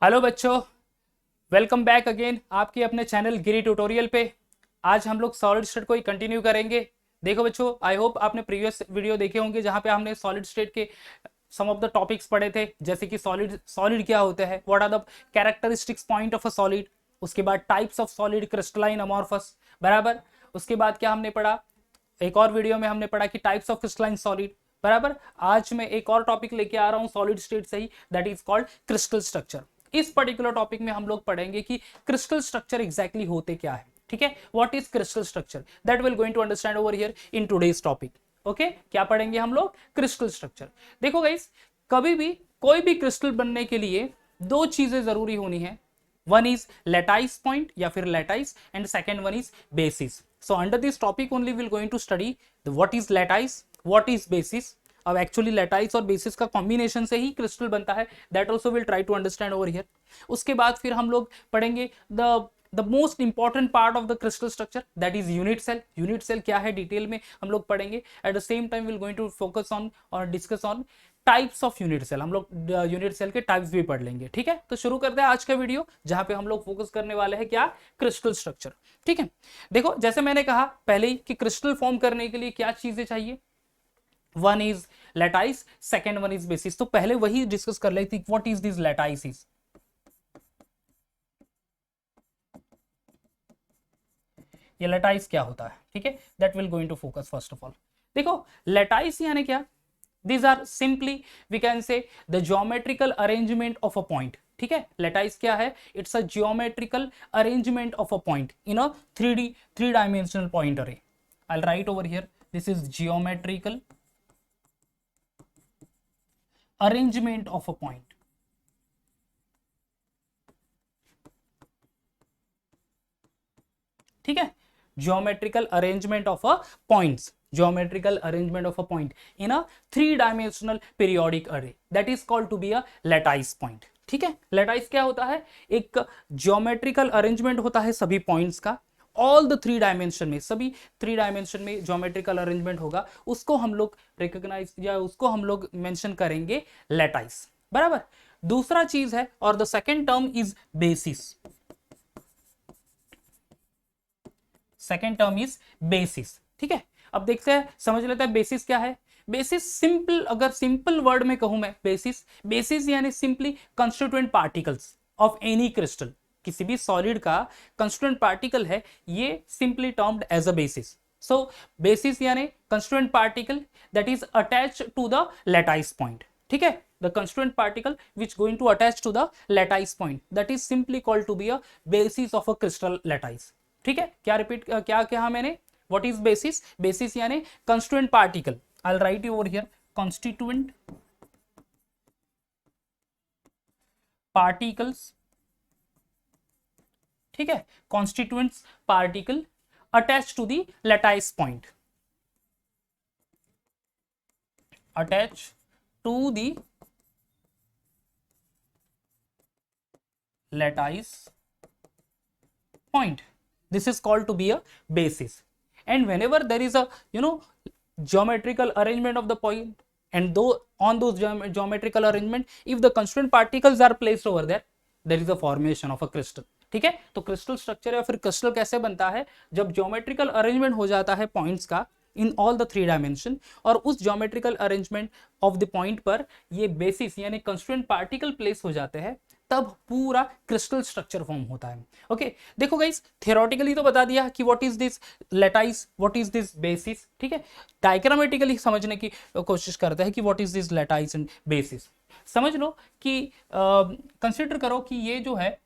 Hello बच्चों, welcome back again आपके अपने चैनल गिरी ट्यूटोरियल पे। आज हम लोग सॉलिड स्टेट को ही कंटिन्यू करेंगे। देखो बच्चों, आई होप आपने प्रीवियस वीडियो देखे होंगे जहां पे हमने सॉलिड स्टेट के सम ऑफ द टॉपिक्स पढ़े थे, जैसे कि सॉलिड सॉलिड क्या होता है, what are the characteristics point of a solid. उसके बाद types of solid, crystalline, amorphous, बराबर। उसके बाद क्या हमने पढ़ा, एक और वीडियो में हमने पढ़ा कि टाइप्स ऑफ क्रिस्टलाइन सॉलिड, बराबर। आज मैं एक और टॉपिक लेके आ रहा हूं सॉलिड स्टेट से ही, that is called crystal structure. इस पर्टिकुलर टॉपिक में हम लोग पढ़ेंगे कि क्रिस्टल स्ट्रक्चर एग्जैक्टली होते क्या है। ठीक है, what is crystal structure, that will going to understand over here in today's topic. Okay, क्या पढ़ेंगे हम लोग? Crystal structure. देखो गाइस, कभी भी कोई भी क्रिस्टल बनने के लिए दो चीजें जरूरी होनी है। वन इज लैटाइस पॉइंट या फिर lattice, and second one is basis. So under this topic only will going to study what is lattice, what is basis. अब एक्चुअली लैटाइस और बेसिस का कॉम्बिनेशन से ही क्रिस्टल बनता है, that also will try to understand over here. उसके बाद फिर हम लोग पढ़ेंगे the most important part of the crystal structure, that is unit cell. Unit cell क्या है डिटेल में हम लोग पढ़ेंगे। At the same time will going to focus on और discuss on types of unit cell. हम लोग यूनिट सेल के टाइप्स भी पढ़ लेंगे। ठीक है, तो शुरू करते हैं आज का वीडियो, जहां पे हम लोग फोकस करने वाले हैं क्या, क्रिस्टल स्ट्रक्चर। ठीक है, देखो जैसे मैंने कहा पहले ही कि क्रिस्टल फॉर्म करने के लिए क्या चीजें चाहिए। One is lattice, second one is basis. तो पहले वही डिस्कस कर लेते हैं, what is this lattice is. ये लैटाइस क्या होता है, ठीक है, that will going to focus first of all. देखो लैटाइस यानी क्या, these are simply we can say the geometrical arrangement of a point। ठीक है, लैटाइस क्या है, it's a geometrical arrangement of a point in a 3D three dimensional point array। I'll write over here, this is geometrical arrangement of a point। ठीक है, geometrical arrangement of a points, geometrical arrangement of a point in a three dimensional periodic array, that is called to be a lattice point। ठीक है, लैटाइस क्या होता है, एक geometrical arrangement होता है सभी पॉइंट्स का, ऑल द थ्री डायमेंशन में, सभी थ्री डायमेंशन में ज्योमेट्रिकल अरेंजमेंट होगा, उसको हम लोग रिकॉग्नाइज या उसको हम लोग मेंशन करेंगे लैटाइस, बराबर। दूसरा चीज है, और the second term is basis. Second term is basis. ठीक है, अब देखते हैं, समझ लेते हैं बेसिस क्या है। बेसिस सिंपल, अगर सिंपल वर्ड में कहूं मैं, बेसिस बेसिस यानी simply constituent particles of any crystal. किसी भी सॉलिड का कंस्टिट्यूएंट पार्टिकल है, ये simply termed as a basis. So basis यानी constituent particle that is attached to the lattice point. ठीक है, the constituent particle which going to attach to the lattice point, that is simply called to be a basis of a crystal lattice। ठीक है, क्या repeat क्या कहा मैंने, what is basis, basis यानी constituent particle. I will write you over here, constituent particles. ठीक है, constituents particle attach to the lattice point, attach to the lattice point, this is called to be a basis। and whenever there is a geometrical arrangement of the point, and though on those geometrical arrangement, if the constituent particles are placed over there, there is a formation of a crystal। ठीक है, तो crystal structure या फिर crystal कैसे बनता है, जब geometrical arrangement हो जाता है पॉइंट्स का in all the three dimension, और उस geometrical arrangement of the point पर ये बेसिस यानी कंस्टिट्यूएंट पार्टिकल प्लेस हो जाते हैं, तब पूरा क्रिस्टल स्ट्रक्चर फॉर्म होता है। ओके, देखो गाइस, थियोरेटिकली तो बता दिया कि what is this lattice, what is this basis. ठीक है, डायग्रामेटिकली समझने की कोशिश करते हैं कि what is this lattice and basis. समझ लो कि कंसिडर करो कि ये जो है,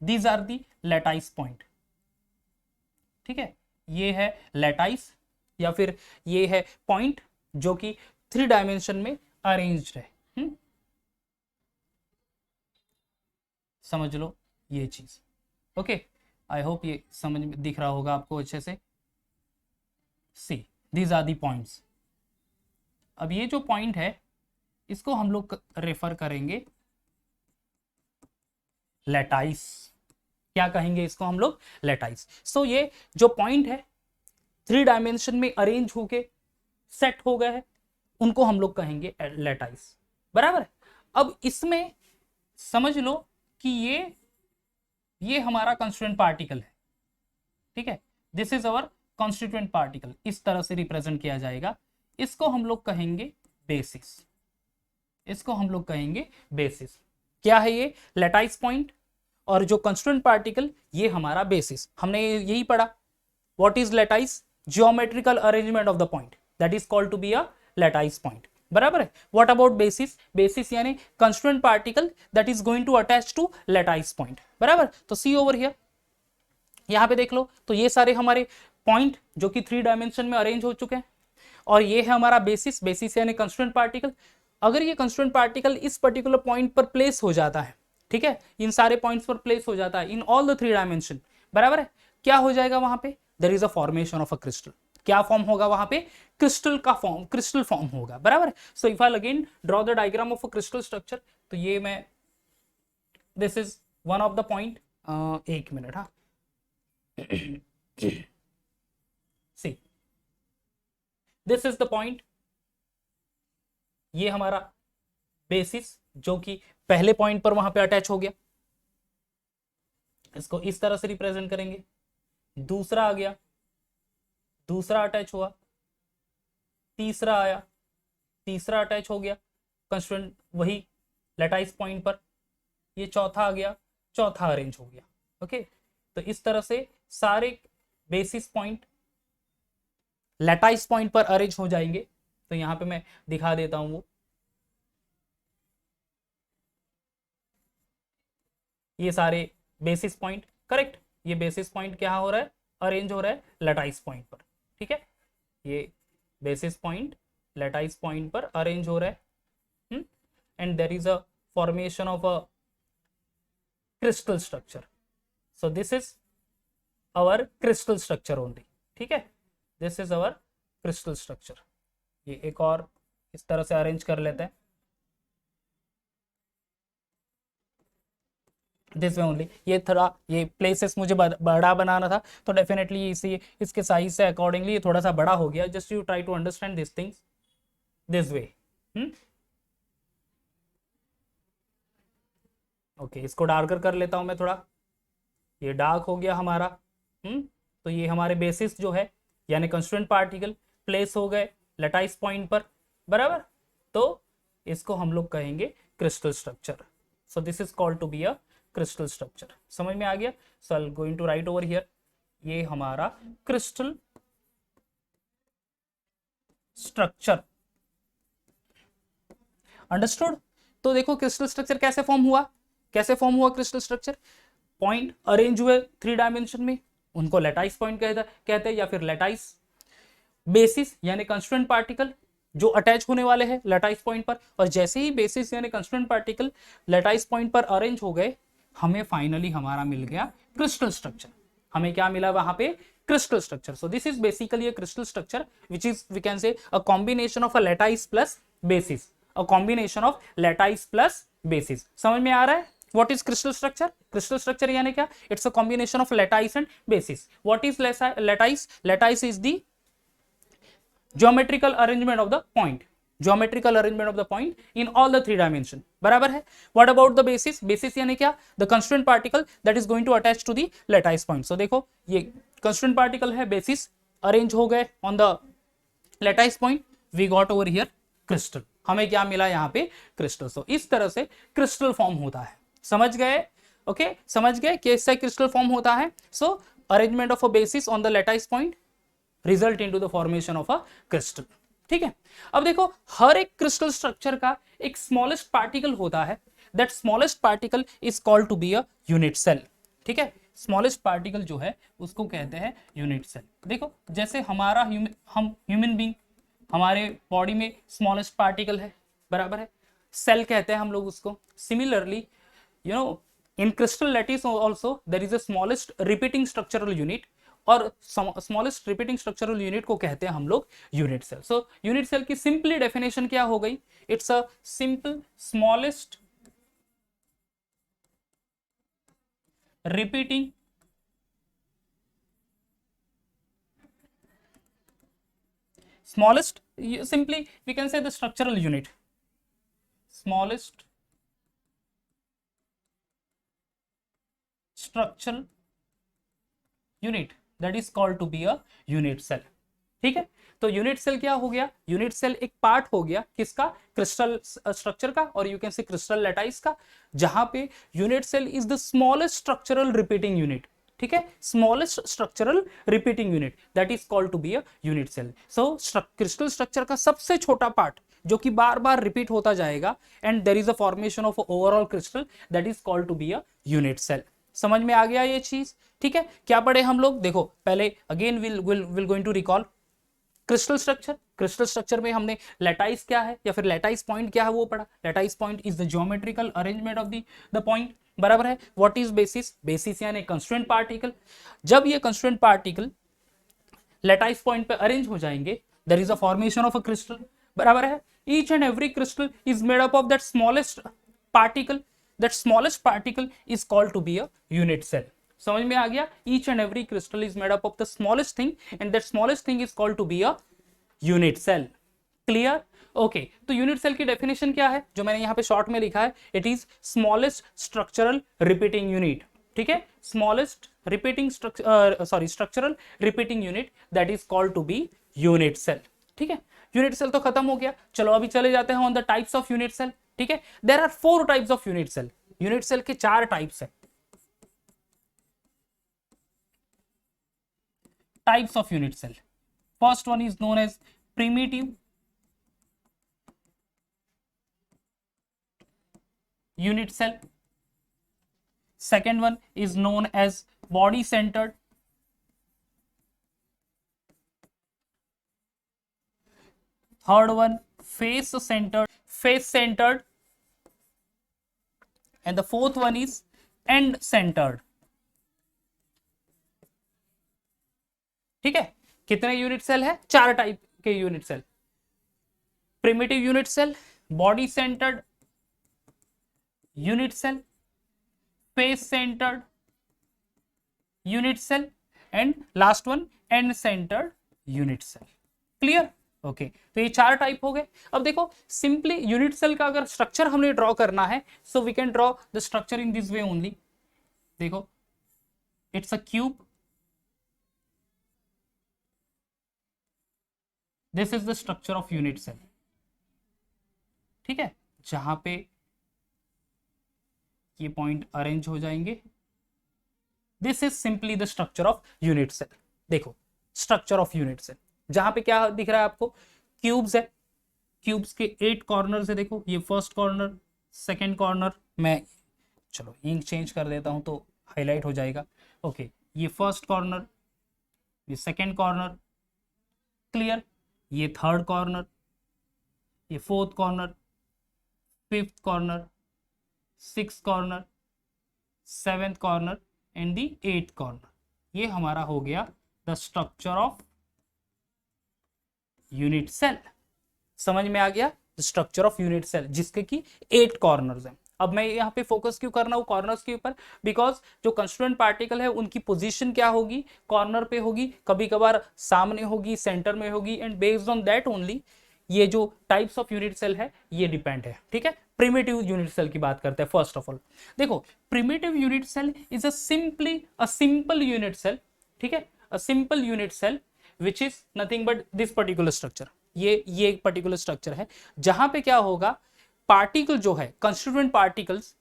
these are the lattice point. ठीक है, ये है लैटाइस या फिर ये है पॉइंट जो कि थ्री डायमेंशन में अरेंज्ड है। समझ लो ये चीज। ओके, आई होप ये समझ में दिख रहा होगा आपको अच्छे से। सी, दीज आर दी पॉइंट्स। अब ये जो पॉइंट है, इसको हम लोग रेफर करेंगे लैटाइस। क्या कहेंगे इसको हम लोग, लैटाइस। सो ये जो पॉइंट है थ्री डायमेंशन में अरेंज होके सेट हो गए हैं, उनको हम लोग कहेंगे लैटाइस, बराबर। अब इसमें समझ लो कि ये हमारा कंस्टिट्यूएंट पार्टिकल है, ठीक है, this is our constituent particle, इस तरह से रिप्रेजेंट किया जाएगा। इसको हम लोग कहेंगे बेसिस, इसको हम लोग कहेंगे बेसिस। क्या है ये? लैटाइस पॉइंट, और जो कंस्टिट्यूएंट पार्टिकल ये हमारा बेसिस। हमने यही पढ़ा, what is lattice? Geometrical arrangement of the point, that is called to be a lattice point, बराबर है। What about basis? बेसिस यानी constituent particle that is going to attach to lattice point, बराबर। तो सी over here, यहां पे देख लो, तो ये सारे हमारे पॉइंट जो कि 3 डायमेंशन में अरेंज हो चुके हैं, और ये है हमारा बेसिस। बेसिस यानी कंस्टिट्यूएंट पार्टिकल। अगर ये कंस्टिट्यूएंट पार्टिकल इस पर्टिकुलर पॉइंट पर प्लेस हो जाता है, ठीक है, इन सारे पॉइंट्स पर प्लेस हो जाता है इन ऑल द 3 डायमेंशन, बराबर है, क्या हो जाएगा वहां पे? There is a formation of a crystal. क्या फॉर्म होगा वहां पे? क्रिस्टल का फॉर्म, क्रिस्टल फॉर्म होगा, बराबर। So if I again draw the diagram of a crystal structure, तो ये मैं, this is one of the point, एक मिनट, हाँ सी, दिस इज द पॉइंट, ये हमारा बेसिस जो कि पहले पॉइंट पर वहां पे अटैच हो गया, इसको इस तरह से रिप्रेजेंट करेंगे। दूसरा आ गया, दूसरा अटैच हुआ, तीसरा आया, तीसरा अटैच हो गया कंस्टिट्यूएंट वही लैटाइस पॉइंट पर, ये चौथा आ गया, चौथा अरेंज हो गया। ओके, तो इस तरह से सारे बेसिस पॉइंट लैटाइस पॉइंट पर अरेंज हो जाएंगे। तो यहां पे मैं दिखा देता हूं वो, ये सारे बेसिस पॉइंट, करेक्ट, ये बेसिस पॉइंट क्या हो रहा है? अरेंज हो रहा है लैटाइस पॉइंट पर, ठीक है, ये बेसिस पॉइंट लैटाइस पॉइंट पर अरेंज हो रहा है, and there is a formation of a crystal structure. So this is our crystal structure only, ठीक है, this is our crystal structure. ये एक और इस तरह से अरेंज कर लेते हैं, दिस वे ओनली। ये थोड़ा, ये प्लेसेस मुझे बड़ा बनाना था, तो डेफिनेटली इसी इसके साइज से अकॉर्डिंगली ये थोड़ा सा बड़ा हो गया। Just you try to understand this things this way. Okay, इसको डार्कर कर लेता हूं मैं थोड़ा, ये डार्क हो गया हमारा। तो ये हमारे बेसिस जो है यानी कंस्टिट्यूएंट पार्टिकल प्लेस हो गए लैटाइस पॉइंट पर, बराबर। तो इसको हम लोग कहेंगे crystal structure. So this is called to be a crystal structure. समझ में आ गया? So I am going to write over here, ये हमारा क्रिस्टल स्ट्रक्चर, अंडरस्टूड। तो देखो क्रिस्टल स्ट्रक्चर कैसे फॉर्म हुआ, कैसे फॉर्म हुआ क्रिस्टल स्ट्रक्चर? पॉइंट अरेंज हुए 3 डायमेंशन में, उनको लैटाइस पॉइंट कहते हैं, या फिर लैटाइस। बेसिस यानी कंस्टिट्यूएंट पार्टिकल जो अटैच होने वाले हैं लैटाइस पॉइंट पर, और जैसे ही बेसिस यानी कंस्टिट्यूएंट पार्टिकल लैटाइस पॉइंट पर अरेंज हो गए, हमें फाइनली हमारा मिल गया क्रिस्टल स्ट्रक्चर। हमें क्या मिला वहां पे? Crystal structure. So this is basically a crystal structure which is we can say a combination of a lattice plus basis, a combination of lattice plus basis. समझ में आ रहा है? What is crystal structure? Crystal structure यानी क्या? It's a combination of lattice and basis. What is lattice? Lattice is the geometrical arrangement of the point. Geometrical arrangement of the point in all the 3 dimension. बराबर है? What about the basis? Basis यानी क्या? The constituent particle that is going to attach to the lattice point. So देखो, ये constituent particle है, basis arrange हो गए on the lattice point. We got over here crystal. हमें क्या मिला यहाँ पे? क्रिस्टल। सो इस तरह से क्रिस्टल फॉर्म होता है। समझ गए? ओके, समझ गए कैसे क्रिस्टल फॉर्म होता है? So arrangement of a basis on the lattice point result into the formation of a crystal. ठीक है, अब देखो, हर एक क्रिस्टल स्ट्रक्चर का एक स्मॉलेस्ट पार्टिकल होता है, that smallest particle is called to be a unit cell. ठीक है, स्मॉलेस्ट पार्टिकल जो है उसको कहते हैं यूनिट सेल। देखो, जैसे हमारा हम ह्यूमन बींग, हमारे बॉडी में स्मॉलेस्ट पार्टिकल है, बराबर है, सेल कहते हैं हम लोग उसको। Similarly, you know, in crystal lattice also there is a smallest repeating structural unit, और स्मॉलेस्ट रिपीटिंग स्ट्रक्चरल यूनिट को कहते हैं हम लोग unit cell. So unit cell की सिंपली डेफिनेशन क्या हो गई? It's a simple smallest repeating smallest, simply we can say the structural unit, smallest structural unit that is called to be a unit cell. ठीक है, तो unit cell क्या हो गया, यूनिट सेल एक पार्ट हो गया किसका, क्रिस्टल स्ट्रक्चर का, और you can say crystal lattice का, जहां पे unit cell is the smallest structural repeating unit. ठीक है, smallest structural repeating unit that is called to be a unit cell. So crystal structure का सबसे छोटा पार्ट जो कि बार बार रिपीट होता जाएगा, and there is a formation of overall crystal that is called to be a unit cell. समझ में आ गया ये चीज. ठीक है, क्या पढ़े हम लोग, देखो पहले again will going to recall crystal structure. Crystal structure में हमने लैटाइस क्या है या फिर लैटाइस पॉइंट क्या है वो पढ़ा. Lattice point is the geometrical arrangement of the point, बराबर है. व्हाट इज बेसिस, बेसिस यानी कंस्ट्रेंट पार्टिकल. जब ये कंस्ट्रेंट पार्टिकल लैटाइस पॉइंट पे अरेंज हो जाएंगे, there is a formation of a crystal, बराबर है. Each and every crystal is made up of that smallest particle. That smallest particle is called to be a unit cell. समझ में आ गया, each and every crystal is made up of the smallest thing and that smallest thing is called to be a unit cell. Clear, okay. तो unit cell की definition क्या है, जो मैंने यहां पे शॉर्ट में लिखा है, it is smallest structural repeating unit. ठीक है, smallest repeating structural repeating unit that is called to be unit cell. ठीक है, यूनिट सेल तो खत्म हो गया. चलो अभी चले जाते हैं on the types of unit cell. ठीक है, there are 4 types of unit cell. Unit cell के 4 टाइप्स है. Types of unit cell. First one is known as primitive unit cell. Second one is known as body centered. Third one face centered. And the fourth one is end centered. ठीक है, कितने unit cell है, 4 type के unit cell. Primitive unit cell, body centred unit cell, face centred unit cell, and last one end centred unit cell. Clear, okay. तो ये 4 type हो गए. अब देखो सिंपली यूनिट सेल का अगर स्ट्रक्चर हमने ड्रॉ करना है, so we can draw the structure in this way only. देखो, it's a cube. This is the structure of unit cell. ठीक है, जहां पे ये पॉइंट अरेंज हो जाएंगे. This is simply the structure of unit cell. देखो स्ट्रक्चर ऑफ यूनिट सेल, जहां पे क्या दिख रहा है आपको, क्यूब्स है. क्यूब्स के 8 कॉर्नर्स है. देखो ये फर्स्ट कॉर्नर, सेकंड कॉर्नर, मैं चलो इंक चेंज कर देता हूं तो हाईलाइट हो जाएगा. ओके, ये फर्स्ट कॉर्नर, ये सेकंड कॉर्नर. क्लियर, ये थर्ड कॉर्नर, ये fourth corner, fifth corner, sixth corner, seventh corner and the 8th corner. ये हमारा हो गया the structure of unit cell. समझ में आ गया, स्ट्रक्चर ऑफ यूनिट सेल जिसके की 8 कॉर्नर्स हैं. अब मैं यहाँ पे फोकस क्यों करना हूँ कॉर्नर्स के ऊपर, बिकॉज जो कंस्टिट्यूएंट पार्टिकल है उनकी पोजीशन क्या होगी, कॉर्नर पे होगी, कभी कभार सामने होगी, सेंटर में होगी, and based on that only ये जो टाइप्स ऑफ यूनिट सेल है ये डिपेंड है. ठीक है, प्रिमिटिव यूनिट सेल की बात करते हैं. फर्स्ट ऑफ ऑल देखो, primitive unit cell is a simple unit cell. ठीक है, a simple unit cell which is nothing but this particular structure. ये एक पर्टिकुलर स्ट्रक्चर है जहां पे क्या होगा, पार्टिकल जो है कंस्टिट्यूएंट पार्टिकल्स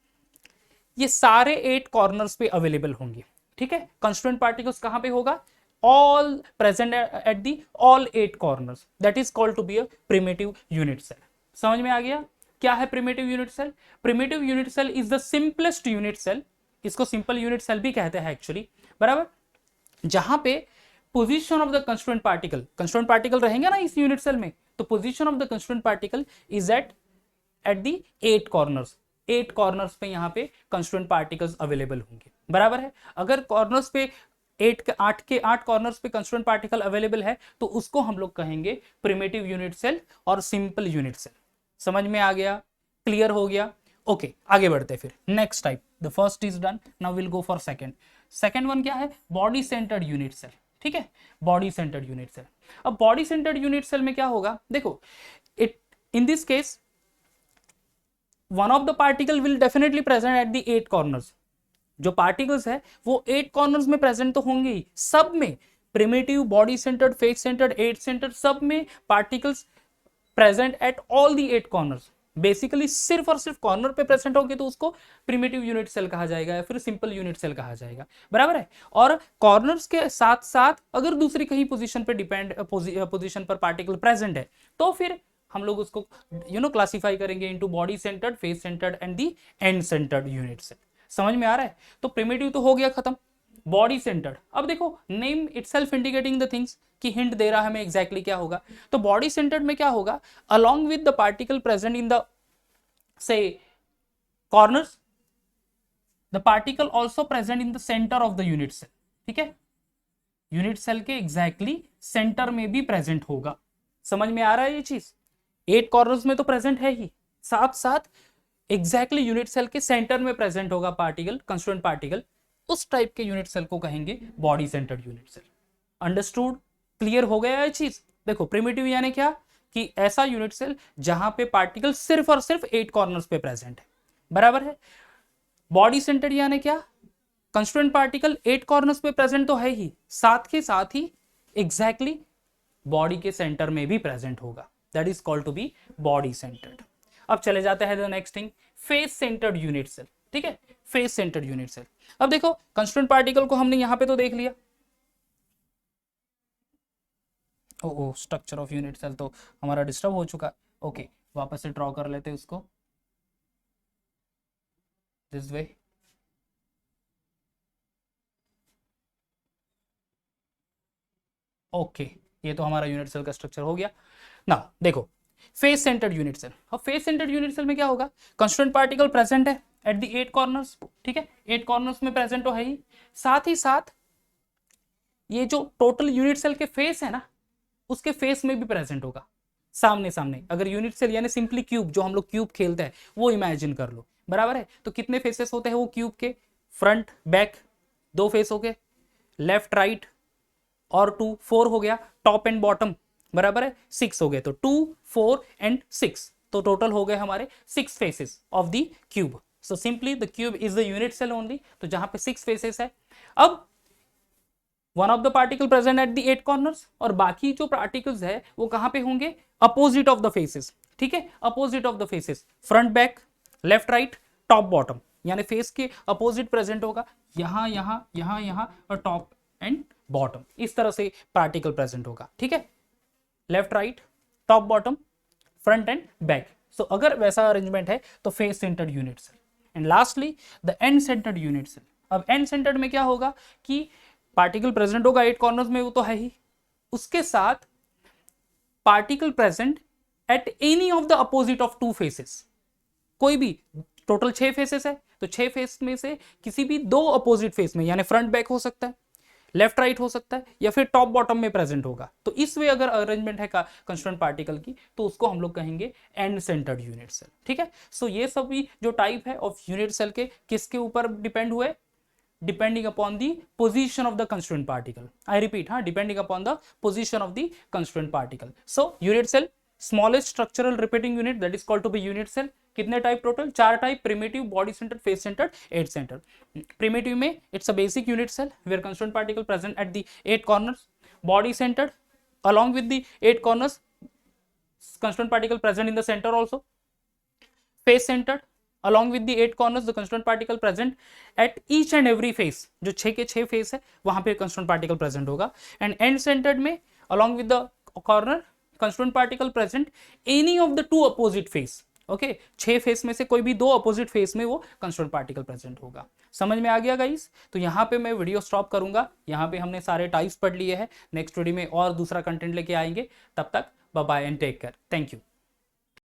ये सारे 8 कॉर्नर्स पे अवेलेबल होंगे. ठीक है, कंस्टिट्यूएंट पार्टिकल्स कहां पे होगा, all present at the all 8 corners. That is called to be a primitive unit cell. समझ में आ गया क्या है primitive unit cell. Primitive unit cell is the simplest unit cell. इसको सिंपल यूनिट सेल भी कहते हैं एक्चुअली, बराबर. जहां पे position of the constituent particle रहेंगे ना इस यूनिट सेल में, तो position of the constituent particle is at the 8 corners. 8 corners पे यहाँ पे कंस्टिट्यूएंट पार्टिकल्स अवेलेबल होंगे, बराबर है. अगर कॉर्नर्स पे 8 कॉर्नर्स पे कंस्टिट्यूएंट पार्टिकल अवेलेबल है तो उसको हम लोग कहेंगे प्रिमिटिव यूनिट सेल और सिंपल यूनिट सेल. समझ में आ गया, क्लियर हो गया. ओके, आगे बढ़ते फिर. Next type, the first is done, now will go for second one क्या है, बॉडी सेंटर्ड यूनिट सेल. ठीक है, बॉडी सेंटर्ड यूनिट सेल. अब बॉडी सेंटर्ड यूनिट सेल में क्या होगा, देखो it in this case one of the particle will definitely present at the 8 corners. जो पार्टिकल्स है वो 8 कॉर्नर्स में प्रेजेंट तो होंगे ही, सब में, primitive, body centred, face centred, 8 centred, सब में particles present at all the 8 corners. Basically सिर्फ और सिर्फ कॉर्नर पे प्रेजेंट होंगे तो उसको प्रिमिटिव यूनिट सेल कहा जाएगा या फिर सिंपल यूनिट सेल कहा जाएगा, बराबर है। और कॉर्नर्स के साथ साथ अगर दूसरी कहीं पोजीशन पे डिपेंड पोजीशन पर पार्टिकल प्रेजेंट है तो फिर हम लोग उसको क्लासिफाई करेंगे into body centred, face centred and the end centred unit cell. समझ में आ रहा है? तो प्रिमिटिव तो हो गया खत्म। बॉडी सेंटर्ड, अब देखो name itself indicating the things कि हिंट दे रहा है हमें एग्जैक्टली क्या होगा। तो बॉडी सेंटर्ड में क्या होगा, along with the particle present in the say corners, the particle also present in the centre of the unit cell. ठीक है, यूनिट सेल के एग्जैक्टली सेंटर में भी प्रेजेंट होगा। समझ में आ रहा है ये चीज? 8 कॉर्नर्स में तो प्रेजेंट है ही, साथ साथ एग्जैक्टली यूनिट सेल के सेंटर में प्रेजेंट होगा पार्टिकल, कंस्टिट्यूएंट पार्टिकल। उस टाइप के यूनिट सेल को कहेंगे body centred unit cell. Understood? Clear हो गया ये चीज? देखो प्रिमिटिव यानी क्या, कि ऐसा यूनिट सेल जहां पे पार्टिकल सिर्फ और सिर्फ 8 कॉर्नर्स पे प्रेजेंट है, बराबर है। बॉडी सेंटर्ड यानी क्या, कंस्टिट्यूएंट पार्टिकल 8 कॉर्नर्स पे प्रेजेंट तो है ही, साथ ही एग्जैक्टली बॉडी के सेंटर में भी प्रेजेंट होगा, that is called to be body centred. अब चले जाते हैं the next thing, face centred unit cell. ठीक है, फेस सेंटर्ड यूनिट सेल। अब देखो कंस्टिट्यूएंट पार्टिकल को हमने यहां पे तो देख लिया, ओ स्ट्रक्चर ऑफ यूनिट सेल तो हमारा डिस्टर्ब हो चुका। ओके, वापस से ड्रॉ कर लेते हैं उसको दिस वे। ओके, ये तो हमारा यूनिट सेल का स्ट्रक्चर हो गया ना। देखो फेस सेंटर्ड यूनिट सेल, अब फेस सेंटर्ड यूनिट सेल में क्या होगा, कंस्टिट्यूएंट पार्टिकल प्रेजेंट है एट द 8 कॉर्नर्स। ठीक है, 8 कॉर्नर्स में प्रेजेंट तो है ही साथ ये जो टोटल यूनिट सेल के फेस है ना, उसके फेस में भी प्रेजेंट होगा, सामने सामने। अगर यूनिट सेल यानी सिंपली क्यूब, जो हम लोग क्यूब खेलते हैं वो इमेजिन कर लो, बराबर है। तो कितने फेसेस होते हैं वो क्यूब के, फ्रंट बैक 2 फेस हो गए, लेफ्ट राइट और 2, 4 हो गया, टॉप एंड बॉटम, बराबर है 6 हो गए। तो 2, 4 एंड 6, तो टोटल हो गए हमारे 6 faces of the cube. So simply the cube is the unit cell only, तो जहां पे 6 फेसेस है। अब one of the particle present at the 8 corners, और बाकी जो पार्टिकल्स है वो कहां पे होंगे, अपोजिट ऑफ द फेसेस। ठीक है, opposite of the faces, front back, left right, top bottom, यानी फेस के अपोजिट प्रेजेंट होगा, यहां यहां यहां यहां और टॉप एंड बॉटम, इस तरह से पार्टिकल प्रेजेंट होगा। ठीक है, left right, top bottom, front and back. So अगर वैसा अरेंजमेंट है तो face centred unit cell. And lastly the end centred unit cell. अब एंड सेंटर्ड में क्या होगा कि पार्टिकल प्रेजेंट होगा 8 कॉर्नर्स में, वो तो है ही, उसके साथ particle present at any of the opposite of 2 faces. कोई भी, टोटल 6 फेसेस है तो 6 फेस में से किसी भी 2 अपोजिट फेस में, यानी फ्रंट बैक हो सकता है, लेफ्ट राइट हो सकता है, या फिर टॉप बॉटम में प्रेजेंट होगा। तो इस वे अगर अरेंजमेंट है का कंस्टिट्यूएंट पार्टिकल की, तो उसको हम लोग कहेंगे एंड सेंटर्ड यूनिट सेल। ठीक है, सो ये सभी जो टाइप है ऑफ यूनिट सेल के किसके ऊपर डिपेंड हुए, depending upon the position of the constituent particle. I repeat, हाँ, depending upon the position of the constituent particle. So unit cell, smallest structural repeating unit, that is called to be unit cell. कितने type total, 4 type, primitive, body centred, face centred, 8 centred. Primitive में it's a basic unit cell where constituent particle present at the 8 corners. Body centred, along with the 8 corners, constituent particle present in the center also. Face centered, along with the 8 corners, the constituent particle present at each and every face, जो 6 के 6 face है वहां पे constituent particle present होगा। And end centered में along with the corner, constituent particle present any of the 2 opposite face. Okay, 6 face में से कोई भी 2 अपोजिट फेस में वो कंस्टिट्यूएंट पार्टिकल प्रेजेंट होगा। समझ में आ गया गाइस? तो यहाँ पे मैं वीडियो स्टॉप करूंगा, यहाँ पे हमने सारे टाइप्स पढ़ लिए हैं। नेक्स्ट वीडियो में और दूसरा कंटेंट लेके आएंगे, तब तक bye bye and take care. Thank you.